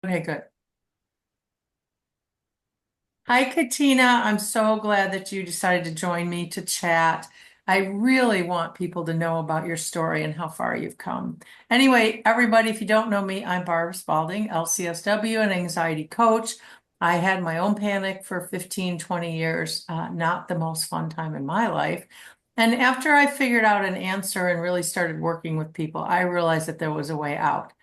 Okay, good. Hi, Katina. I'm so glad that you decided to join me to chat. I really want people to know about your story and how far you've come. Anyway, everybody, if you don't know me, I'm Barbara Spalding, LCSW, an anxiety coach. I had my own panic for 15, 20 years, not the most fun time in my life. And after I figured out an answer and really started working with people, I realized that there was a way out.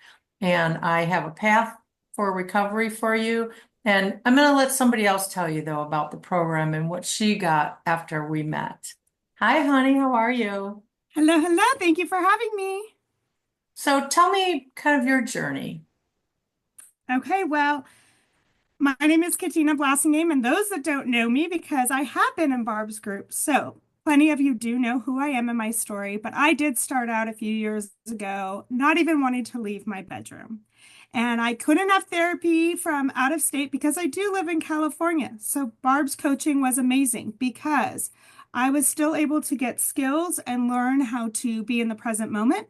And I have a path for recovery for you. And I'm going to let somebody else tell you, though, about the program and what she got after we met. Hi, honey. How are you? Hello, hello. Thank you for having me. So tell me kind of your journey. Okay, well, my name is Katina Blassingame, and those that don't know me, because I have been in Barb's group, so plenty of you do know who I am and my story, but I did start out a few years ago not even wanting to leave my bedroom. And I couldn't have therapy from out of state because I do live in California. So Barb's coaching was amazing because I was still able to get skills and learn how to be in the present moment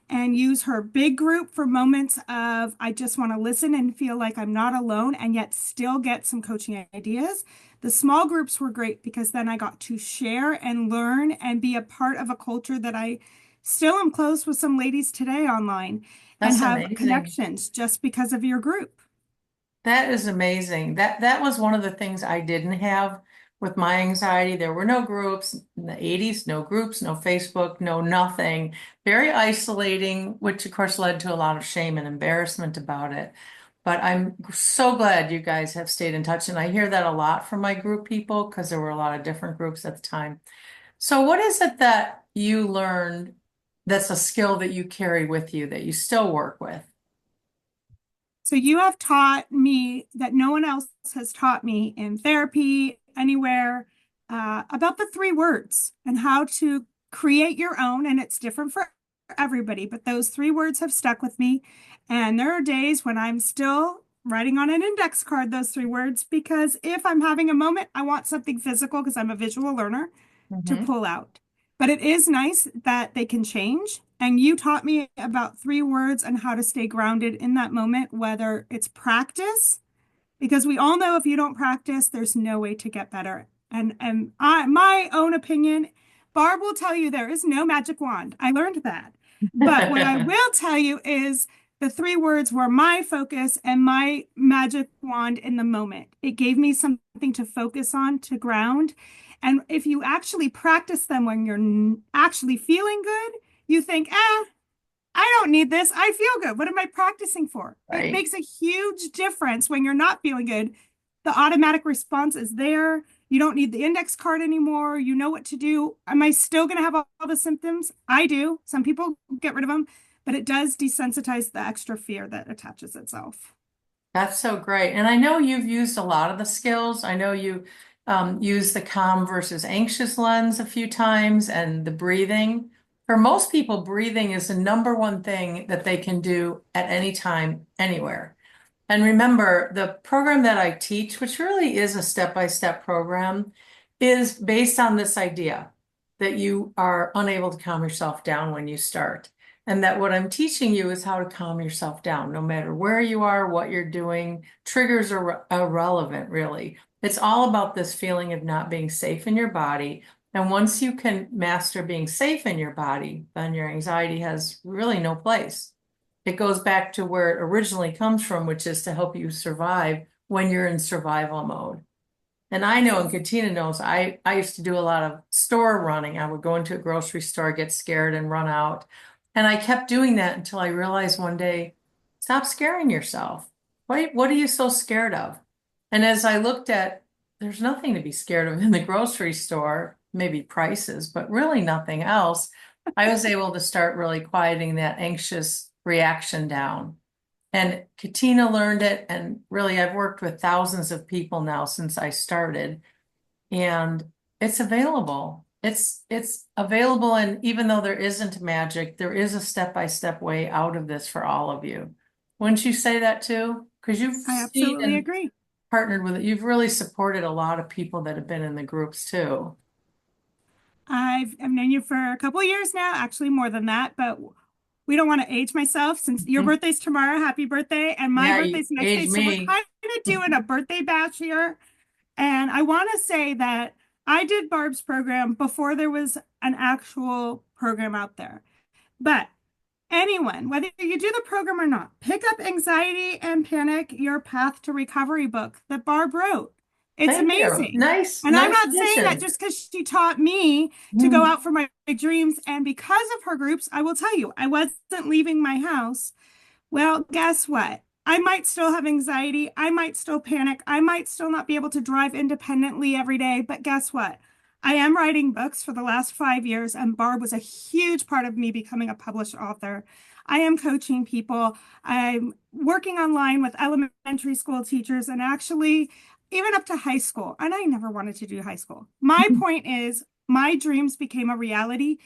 and use her big group for moments of I just want to listen and feel like I'm not alone and yet still get some coaching ideas. The small groups were great because then I got to share and learn and be a part of a culture that I still am close with some ladies today online and That's have amazing. connections just because of your group. That is amazing. That was one of the things I didn't have with my anxiety. There were no groups in the 80s, no groups, no Facebook, no nothing. Very isolating, which of course led to a lot of shame and embarrassment about it. But I'm so glad you guys have stayed in touch. And I hear that a lot from my group people because there were a lot of different groups at the time. So what is it that you learned that's a skill that you carry with you that you still work with? So you have taught me that no one else has taught me in therapy, anywhere, about the three words and how to create your own. And it's different for everybody, but those three words have stuck with me. And there are days when I'm still writing on an index card those three words because if I'm having a moment, I want something physical because I'm a visual learner to Mhm. pull out. But it is nice that they can change. And you taught me about three words and how to stay grounded in that moment, whether it's practice, because we all know if you don't practice, there's no way to get better. My own opinion, Barb will tell you there is no magic wand. I learned that. But what I will tell you is the three words were my focus and my magic wand in the moment. It gave me something to focus on, to ground. And if you actually practice them when you're actually feeling good, you think, I don't need this. I feel good. What am I practicing for? It Right. makes a huge difference when you're not feeling good. The automatic response is there. You don't need the index card anymore. You know what to do. Am I still going to have all the symptoms? I do. Some people get rid of them, but it does desensitize the extra fear that attaches itself. That's so great. And I know you've used a lot of the skills. I know you used the calm versus anxious lens a few times and the breathing. For most people, breathing is the number one thing that they can do at any time, anywhere. And remember, the program that I teach, which really is a step-by-step program, is based on this idea that you are unable to calm yourself down when you start. And that what I'm teaching you is how to calm yourself down, no matter where you are, what you're doing. Triggers are irrelevant, really. It's all about this feeling of not being safe in your body. And once you can master being safe in your body, then your anxiety has really no place. It goes back to where it originally comes from, which is to help you survive when you're in survival mode. And I know, and Katina knows, I used to do a lot of store running. I would go into a grocery store, get scared, and run out. And I kept doing that until I realized one day, stop scaring yourself. What are you so scared of? And as I looked at, there's nothing to be scared of in the grocery store, maybe prices, but really nothing else. I was able to start really quieting that anxious reaction down. And Katina learned it, and really, I've worked with thousands of people now since I started, and it's available. It's available, and even though there isn't magic, there is a step-by-step way out of this for all of you. Wouldn't you say that too? Because you've I seen absolutely and agree. partnered with it. You've really supported a lot of people that have been in the groups too. I've known you for a couple of years now, actually more than that, but we don't want to age myself since your birthday's tomorrow. Happy birthday. And my Yeah, you birthday's the next day. age So we're me. kind of doing a birthday bash here. And I want to say that I did Barb's program before there was an actual program out there. But anyone, whether you do the program or not, pick up Anxiety and Panic, Your Path to Recovery book that Barb wrote. It's Thank you. amazing. Nice, And I'm nice not saying that addition. just because she taught me to go Mm. out for my dreams. And because of her groups, I will tell you, I wasn't leaving my house. Well, guess what? I might still have anxiety. I might still panic. I might still not be able to drive independently every day. But guess what? I am writing books for the last 5 years, and Barb was a huge part of me becoming a published author. I am coaching people. I'm working online with elementary school teachers and actually even up to high school. And I never wanted to do high school. My point is, my dreams became a reality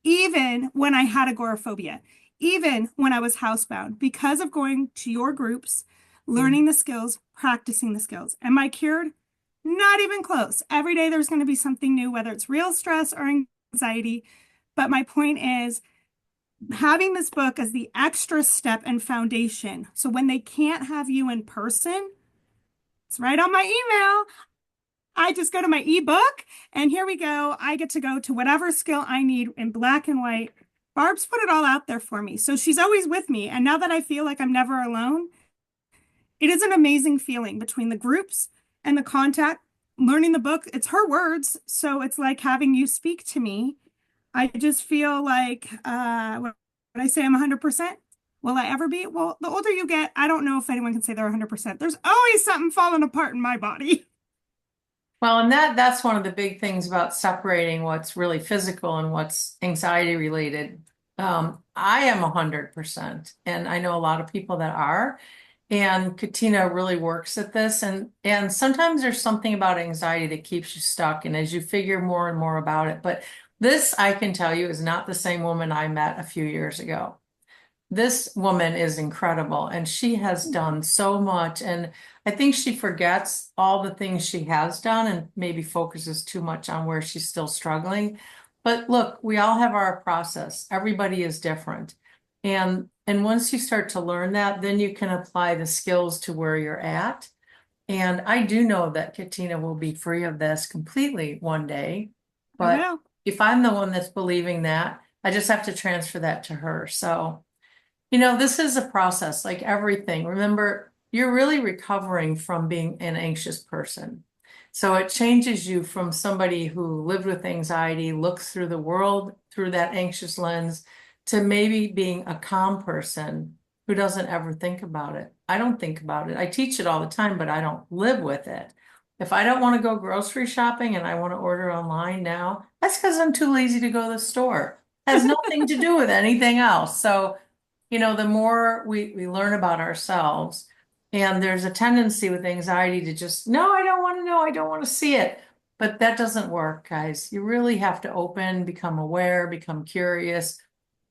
even when I had agoraphobia, even when I was housebound, because of going to your groups, learning the skills, practicing the skills. Am I cured? Not even close. Every day there's going to be something new, whether it's real stress or anxiety. But my point is having this book as the extra step and foundation. So when they can't have you in person, it's right on my email. I just go to my ebook and here we go. I get to go to whatever skill I need in black and white. Barb's put it all out there for me. So she's always with me. And now that I feel like I'm never alone, it is an amazing feeling between the groups and the contact, learning the book. It's her words. So it's like having you speak to me. I just feel like when I say I'm 100%, will I ever be? Well, the older you get, I don't know if anyone can say they're 100%. There's always something falling apart in my body. Well, and that's one of the big things about separating what's really physical and what's anxiety related. I am 100%, and I know a lot of people that are. And Katina really works at this, and sometimes there's something about anxiety that keeps you stuck, and as you figure more and more about it. But this, I can tell you, is not the same woman I met a few years ago. This woman is incredible and she has done so much. And I think she forgets all the things she has done and maybe focuses too much on where she's still struggling. But look, we all have our process. Everybody is different. And once you start to learn that, then you can apply the skills to where you're at. And I do know that Katina will be free of this completely one day. I But will. if I'm the one that's believing that, I just have to transfer that to her. So this is a process like everything. Remember, you're really recovering from being an anxious person. So it changes you from somebody who lived with anxiety, looks through the world through that anxious lens, to maybe being a calm person who doesn't ever think about it. I don't think about it. I teach it all the time, but I don't live with it. If I don't want to go grocery shopping and I want to order online now, that's because I'm too lazy to go to the store. It has nothing to do with anything else. So the more we learn about ourselves, and there's a tendency with anxiety to just, no, I don't want to know, I don't want to see it. But that doesn't work, guys. You really have to open, become aware, become curious,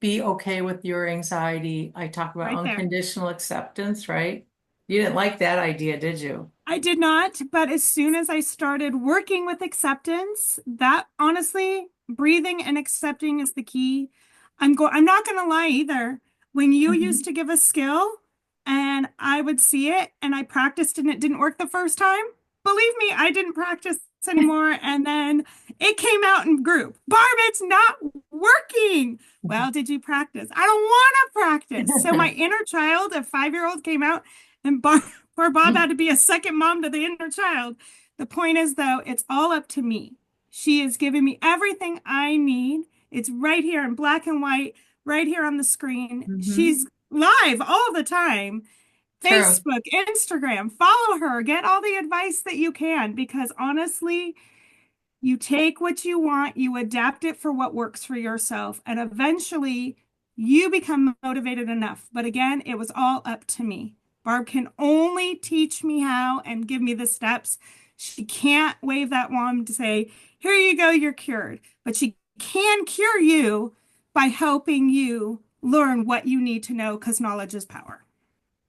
be okay with your anxiety. I talk about Right there. unconditional acceptance, right? You didn't like that idea, did you? I did not, but as soon as I started working with acceptance, that honestly, breathing and accepting is the key. I'm not going to lie either. When you used Mhm. to give a skill and I would see it and I practiced and it didn't work the first time, believe me, I didn't practice anymore. And then it came out in group. Barb, it's not working. Well, did you practice? I don't want to practice. So my inner child, a 5-year-old, came out and Barb, poor Bob had to be a second mom to the inner child. The point is, though, it's all up to me. She is giving me everything I need. It's right here in black and white, right here on the screen. Mhm. She's live all the time. True. Facebook, Instagram, follow her, get all the advice that you can, because honestly, you take what you want, you adapt it for what works for yourself, and eventually you become motivated enough. But again, it was all up to me. Barb can only teach me how and give me the steps. She can't wave that wand to say, here you go, you're cured. But she can cure you by helping you learn what you need to know because knowledge is power.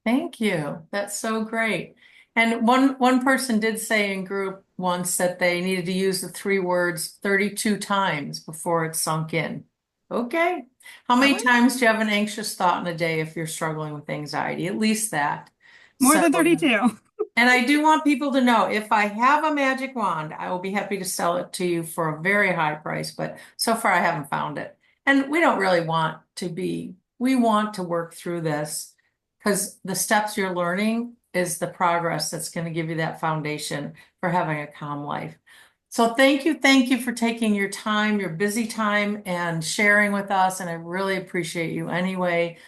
Thank you. That's so great. And one person did say in group once that they needed to use the three words 32 times before it sunk in. Okay. How All many right. times do you have an anxious thought in a day if you're struggling with anxiety? At least that. More So, than 32. and I do want people to know if I have a magic wand, I will be happy to sell it to you for a very high price, but so far I haven't found it. And we don't really want to be, we want to work through this because the steps you're learning is the progress that's going to give you that foundation for having a calm life. So thank you for taking your time, your busy time, and sharing with us. And I really appreciate you anyway.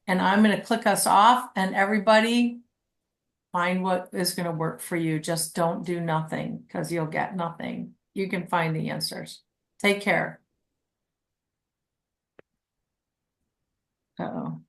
And I'm going to click us off, and everybody find what is going to work for you. Just don't do nothing because you'll get nothing. You can find the answers. Take care. Uh-oh.